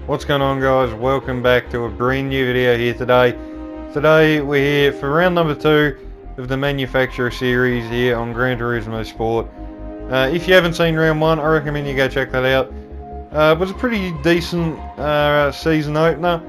What's going on, guys? Welcome back to a brand new video here today. Today we're here for round number 2 of the manufacturer series here on GranTurismoSport. If you haven't seen round 1, I recommend you go check that out. It was a pretty decent season opener.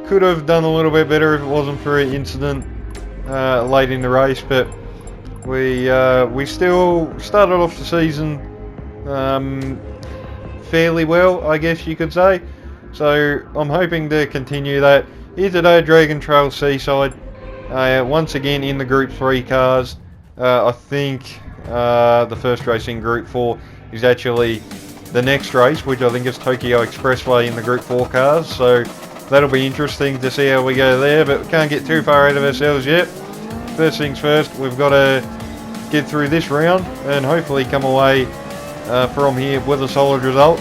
Could have done a little bit better if it wasn't for an incident late in the race, but we still started off the season fairly well, I guess you could say. So I'm hoping to continue that. Here today, Dragon Trail Seaside, once again in the Group 3 cars. I think the first race in Group 4 is actually the next race, which I think is Tokyo Expressway in the Group 4 cars. So that'll be interesting to see how we go there, but we can't get too far out of ourselves yet. First things first, we've got to get through this round and hopefully come away from here with a solid result.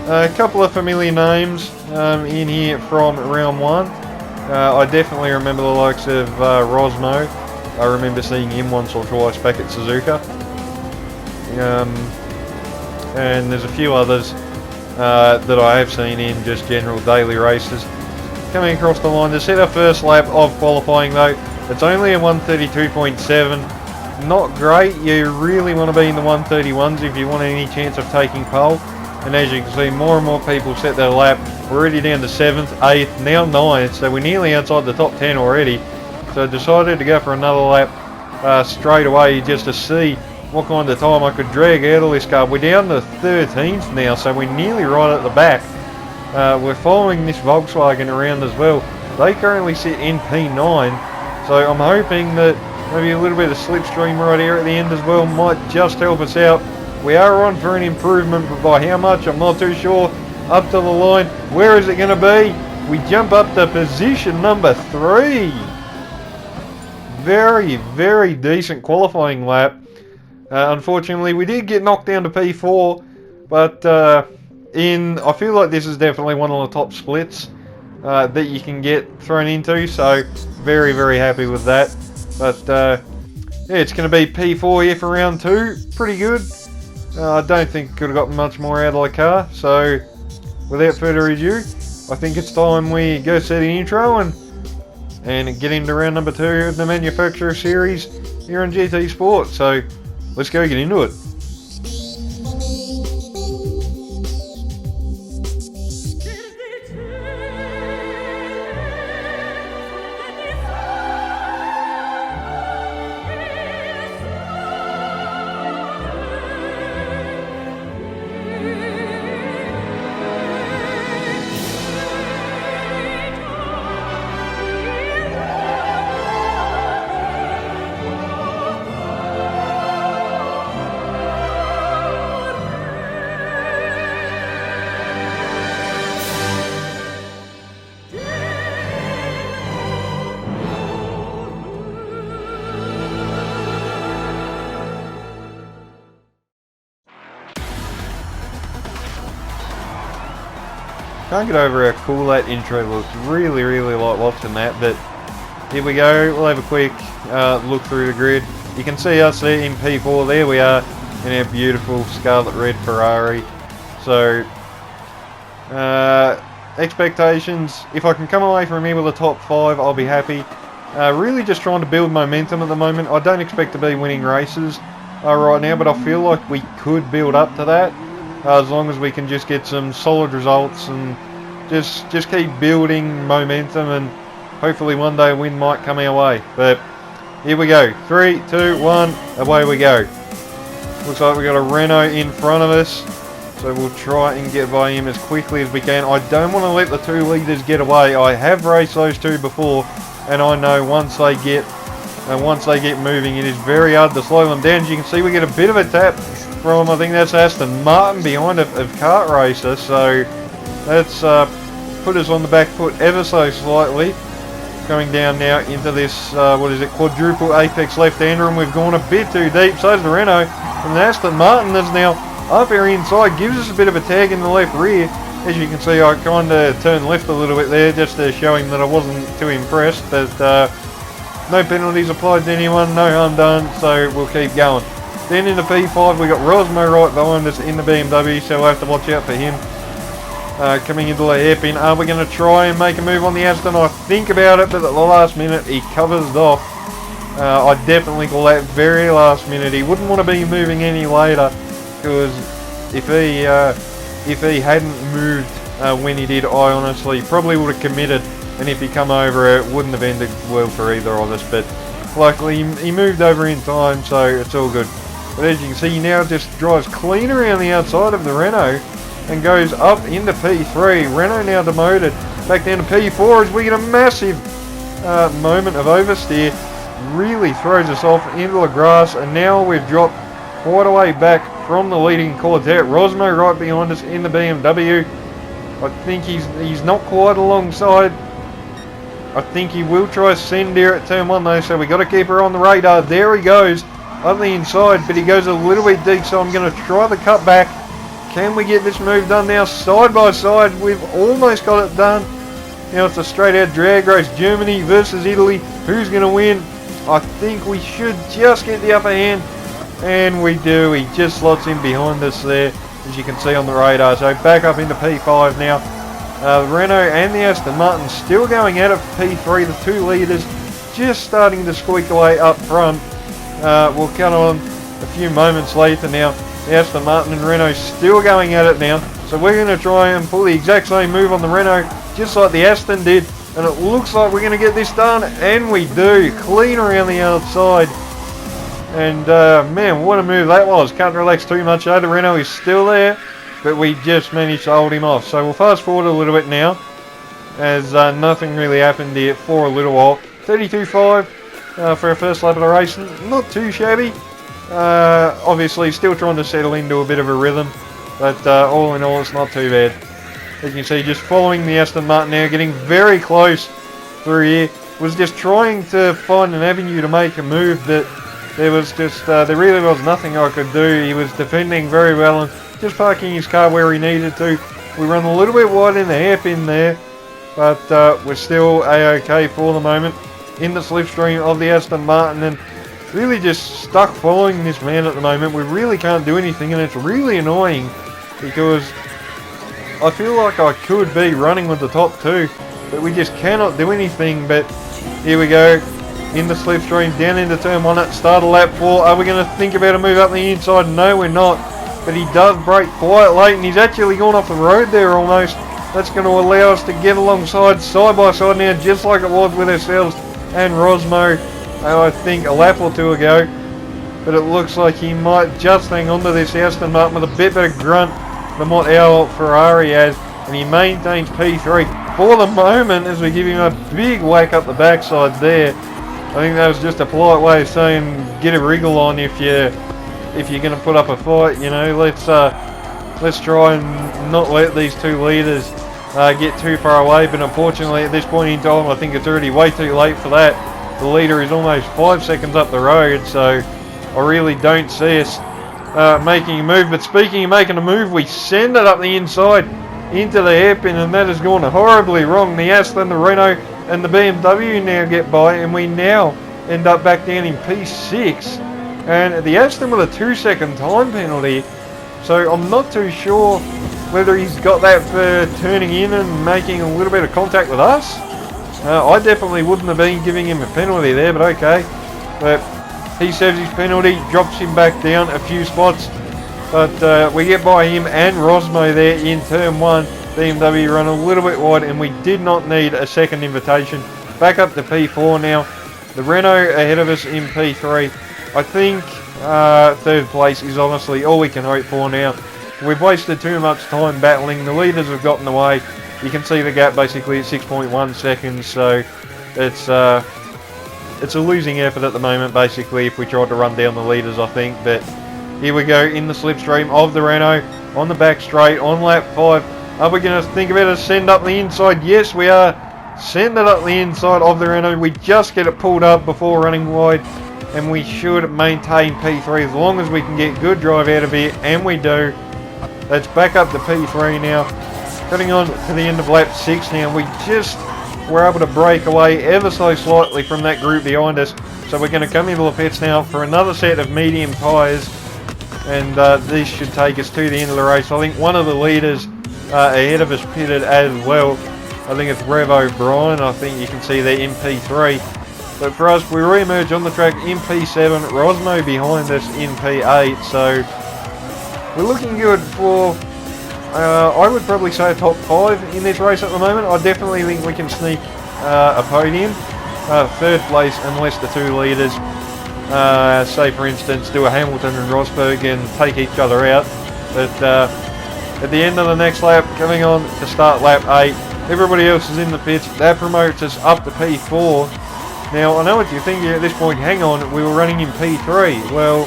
A couple of familiar names in here from round 1. I definitely remember the likes of Rosmo. I remember seeing him once or twice back at Suzuka. And there's a few others that I have seen in just general daily races. Coming across the line to set our first lap of qualifying though. It's only a 132.7. Not great. You really want to be in the 131s if you want any chance of taking pole. And as you can see, more and more people set their lap. We're already down to 7th, 8th, now 9th, so we're nearly outside the top 10 already. So I decided to go for another lap straight away just to see what kind of time I could drag out of this car. We're down to 13th now, so we're nearly right at the back. We're following this Volkswagen around as well. They currently sit in P9, so I'm hoping that maybe a little bit of slipstream right here at the end as well might just help us out. We are on for an improvement, but by how much, I'm not too sure. Up to the line, where is it going to be? We jump up to position number 3. Very, very decent qualifying lap. Unfortunately, we did get knocked down to P4, but I feel like this is definitely one of the top splits that you can get thrown into, so very, very happy with that. But yeah, it's going to be P4 here for round 2. Pretty good. I don't think could have gotten much more out of the car, so without further ado, I think it's time we go set the intro and get into round number 2 of the manufacturer series here on GT Sport. So let's go get into it. Can't get over how cool that intro looks. Really, really like watching that. But here we go. We'll have a quick look through the grid. You can see us there in P4. There we are in our beautiful scarlet red Ferrari. So expectations. If I can come away from here with a top 5, I'll be happy. Really just trying to build momentum at the moment. I don't expect to be winning races right now, but I feel like we could build up to that. As long as we can just get some solid results and just keep building momentum, and hopefully one day a win might come our way. But here we go. 3, 2, 1, away we go. Looks like we got a Renault in front of us, so we'll try and get by him as quickly as we can. I don't want to let the 2 leaders get away. I have raced those 2 before, and I know once they get moving, it is very hard to slow them down. As you can see, we get a bit of a tap from, I think that's Aston Martin behind of Kart Racer, so that's put us on the back foot ever so slightly. Going down now into this, quadruple apex left-hander, and we've gone a bit too deep. So's the Renault, and the Aston Martin is now up here inside, gives us a bit of a tag in the left rear. As you can see, I kind of turned left a little bit there just to show him that I wasn't too impressed, but no penalties applied to anyone, no harm done, so we'll keep going. Then in the P5 we got Rosmo right behind us in the BMW, so we'll have to watch out for him. coming into the hairpin. Are we going to try and make a move on the Aston? I think about it, but at the last minute he covers it off. I definitely call that very last minute. He wouldn't want to be moving any later, because if he hadn't moved when he did, I honestly probably would have committed, and if he come over it wouldn't have ended well for either of us, but luckily he moved over in time, so it's all good. But as you can see, he now just drives clean around the outside of the Renault and goes up into P3. Renault now demoted back down to P4 as we get a massive moment of oversteer. Really throws us off into the grass, and now we've dropped quite a way back from the leading Corvette. Rosmo right behind us in the BMW. I think he's not quite alongside. I think he will try send here at turn 1 though, so we got to keep her on the radar. There he goes on the inside, but he goes a little bit deep, so I'm going to try the cut back. Can we get this move done now? Side by side, we've almost got it done. Now it's a straight out drag race. Germany versus Italy. Who's going to win? I think we should just get the upper hand, and we do. He just slots in behind us there, as you can see on the radar. So back up into P5 now. The Renault and the Aston Martin still going at it for P3. The two leaders just starting to squeak away up front. We'll cut on a few moments later now. The Aston Martin and Renault still going at it now. So we're going to try and pull the exact same move on the Renault, just like the Aston did. And it looks like we're going to get this done, and we do. Clean around the outside. And man, what a move that was. Can't relax too much though. The Renault is still there, but we just managed to hold him off. So we'll fast forward a little bit now, as nothing really happened here for a little while. 32.5 for our first lap of the race. Not too shabby. Obviously still trying to settle into a bit of a rhythm, but all in all it's not too bad. As you can see, just following the Aston Martin now, getting very close through here. Was just trying to find an avenue to make a move, but there was just, there really was nothing I could do. He was defending very well and just parking his car where he needed to. We run a little bit wide in the hairpin there, but we're still A-OK for the moment. In the slipstream of the Aston Martin, and really just stuck following this man at the moment. We really can't do anything, and it's really annoying because I feel like I could be running with the top two, but we just cannot do anything. But here we go, in the slipstream, down into turn 1 at start of lap 4. Are we going to think about a move up the inside? No, we're not. But he does brake quite late, and he's actually gone off the road there almost. That's going to allow us to get alongside side by side now, just like it was with ourselves and Rosmo, I think a lap or two ago. But it looks like he might just hang on to this Aston Martin with a bit better grunt than what our Ferrari has, and he maintains P3 for the moment as we give him a big whack up the backside there. I think that was just a polite way of saying get a wriggle on if you're going to put up a fight. You know, let's try and not let these two leaders get too far away. But unfortunately at this point in time I think it's already way too late for that. The leader is almost 5 seconds up the road, so I really don't see us making a move. But speaking of making a move, we send it up the inside into the hairpin, and that has gone horribly wrong. The Aston, the Renault and the BMW now get by, and we now end up back down in P6, and the Aston with a 2-second time penalty. So I'm not too sure whether he's got that for turning in and making a little bit of contact with us. I definitely wouldn't have been giving him a penalty there, but okay. But he serves his penalty, drops him back down a few spots. But we get by him and Rosmo there in turn 1. BMW run a little bit wide, and we did not need a second invitation. Back up to P4 now. The Renault ahead of us in P3. I think third place is honestly all we can hope for now. We've wasted too much time battling. The leaders have gotten away. You can see the gap basically at 6.1 seconds, so it's a losing effort at the moment basically if we tried to run down the leaders, I think. But here we go in the slipstream of the Renault on the back straight on lap 5. Are we going to think about a send up the inside? Yes, we are. Send it up the inside of the Renault. We just get it pulled up before running wide, and we should maintain P3 as long as we can get good drive out of here, and we do. Let's back up to P3 now. Cutting on to the end of lap 6 now. We just were able to break away ever so slightly from that group behind us. So we're going to come into the pits now for another set of medium tyres, and this should take us to the end of the race. I think one of the leaders ahead of us pitted as well. I think it's Rev O'Brien. I think you can see there in P3. But for us, we re-emerge on the track in P7. Rosmo behind us in P8. So we're looking good for, I would probably say, a top 5 in this race at the moment. I definitely think we can sneak a podium. Third place unless the 2 leaders, say for instance, do a Hamilton and Rosberg and take each other out. But at the end of the next lap, coming on to start lap 8, everybody else is in the pits. That promotes us up to P4. Now, I know what you're thinking at this point. Hang on, we were running in P3. Well,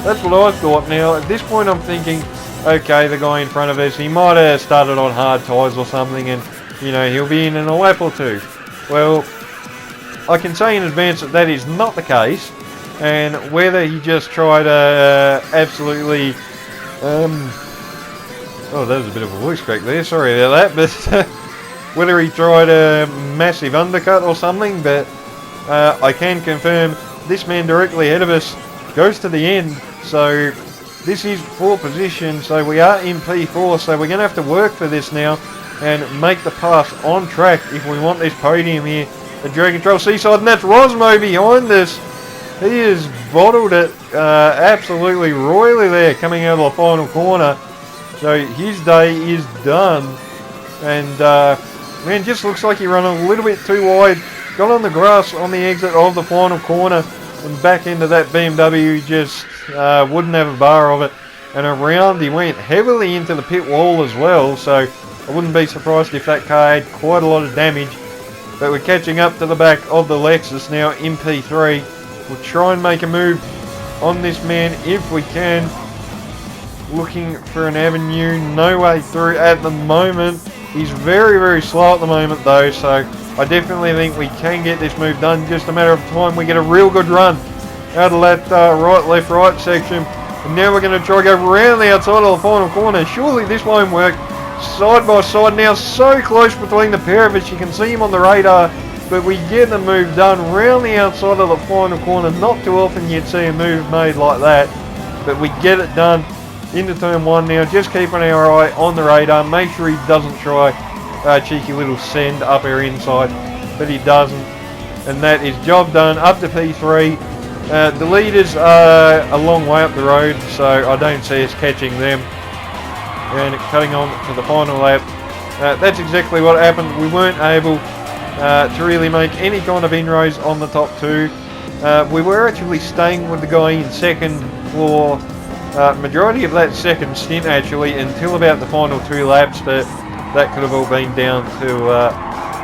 that's what I thought. Now, at this point, I'm thinking, okay, the guy in front of us, he might have started on hard tyres or something, and, you know, he'll be in a lap or 2. Well, I can say in advance that that is not the case, and whether he just tried to absolutely... oh, that was a bit of a voice crack there, sorry about that, but whether he tried a massive undercut or something, but I can confirm this man directly ahead of us goes to the end, so this is 4th position, so we are in P4, so we're going to have to work for this now and make the pass on track if we want this podium here at Dragon Trail Seaside, and that's Rosmo behind us. He has bottled it absolutely royally there coming out of the final corner. So his day is done. And man, just looks like he ran a little bit too wide. Got on the grass on the exit of the final corner and back into that BMW. Just wouldn't have a bar of it. And around he went heavily into the pit wall as well. So I wouldn't be surprised if that car had quite a lot of damage. But we're catching up to the back of the Lexus now in P3. We'll try and make a move on this man if we can. Looking for an avenue, no way through at the moment. He's very, very slow at the moment though, so I definitely think we can get this move done. Just a matter of time we get a real good run out of that right, left, right section. And now we're going to try to go around the outside of the final corner. Surely this won't work. Side by side now, so close between the pair of us. You can see him on the radar. But we get the move done round the outside of the final corner. Not too often you'd see a move made like that. But we get it done into turn 1 now. Just keeping our eye on the radar. Make sure he doesn't try a cheeky little send up our inside. But he doesn't. And that is job done up to P3. The leaders are a long way up the road. So I don't see us catching them. And cutting on to the final lap. That's exactly what happened. We weren't able to really make any kind of inroads on the top 2. We were actually staying with the guy in second for majority of that second stint actually until about the final 2 laps, but that could have all been down to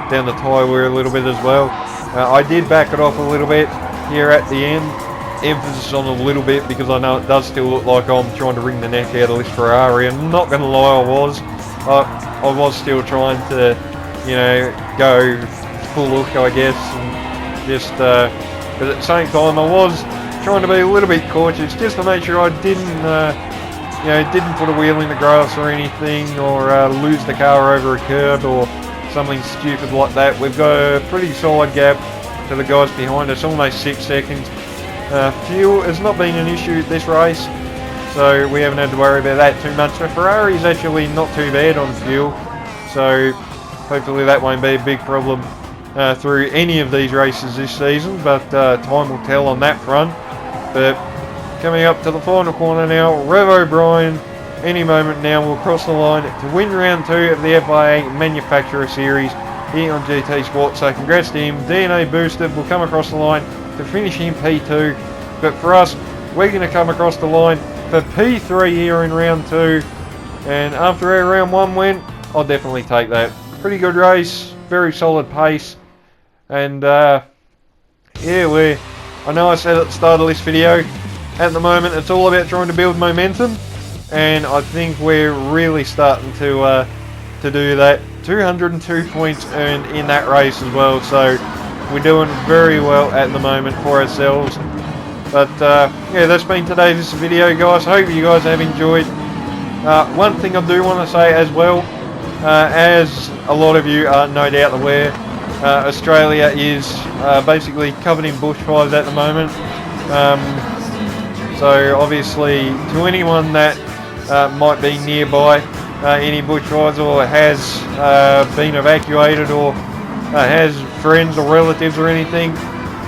down the tyre wear a little bit as well. I did back it off a little bit here at the end, emphasis on a little bit because I know it does still look like I'm trying to wring the neck out of this Ferrari. I'm not going to lie, I was still trying to, you know, go full look, I guess, and just but at the same time I was trying to be a little bit cautious just to make sure I didn't you know, didn't put a wheel in the grass or anything, or lose the car over a curb or something stupid like that. We've got a pretty solid gap to the guys behind us, almost 6 seconds. Fuel has not been an issue this race, so we haven't had to worry about that too much. The Ferrari's actually not too bad on fuel, so hopefully that won't be a big problem through any of these races this season, but time will tell on that front. But coming up to the final corner now, Rev O'Brien any moment now will cross the line to win round 2 of the FIA Manufacturer Series here on GT Sport. So congrats to him. DNA boosted, will come across the line to finish in P2. But for us, we're going to come across the line for P3 here in round 2. And after our round 1 win, I'll definitely take that. Pretty good race, very solid pace. And yeah, I know I said at the start of this video, at the moment it's all about trying to build momentum, and I think we're really starting to do that. 202 points earned in that race as well, so we're doing very well at the moment for ourselves. But yeah, that's been today's video, guys. Hope you guys have enjoyed. One thing I do want to say as well, as a lot of you are no doubt aware, Australia is basically covered in bushfires at the moment. So obviously to anyone that might be nearby, any bushfires or has been evacuated or has friends or relatives or anything.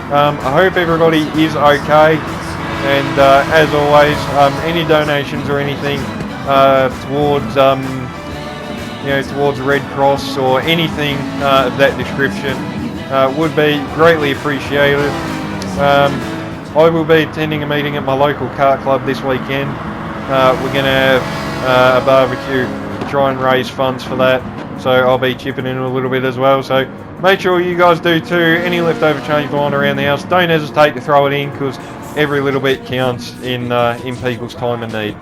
I hope everybody is okay, and as always, any donations or anything towards towards Red Cross or anything of that description would be greatly appreciated. I will be attending a meeting at my local kart club this weekend. We're going to have a barbecue to try and raise funds for that, so I'll be chipping in a little bit as well. So make sure you guys do too. Any leftover change lying around the house, don't hesitate to throw it in, because every little bit counts in people's time of need.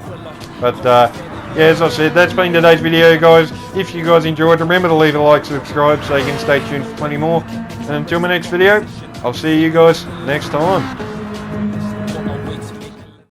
But yeah, as I said, that's been today's video, guys. If you guys enjoyed, remember to leave a like, subscribe, so you can stay tuned for plenty more. And until my next video, I'll see you guys next time.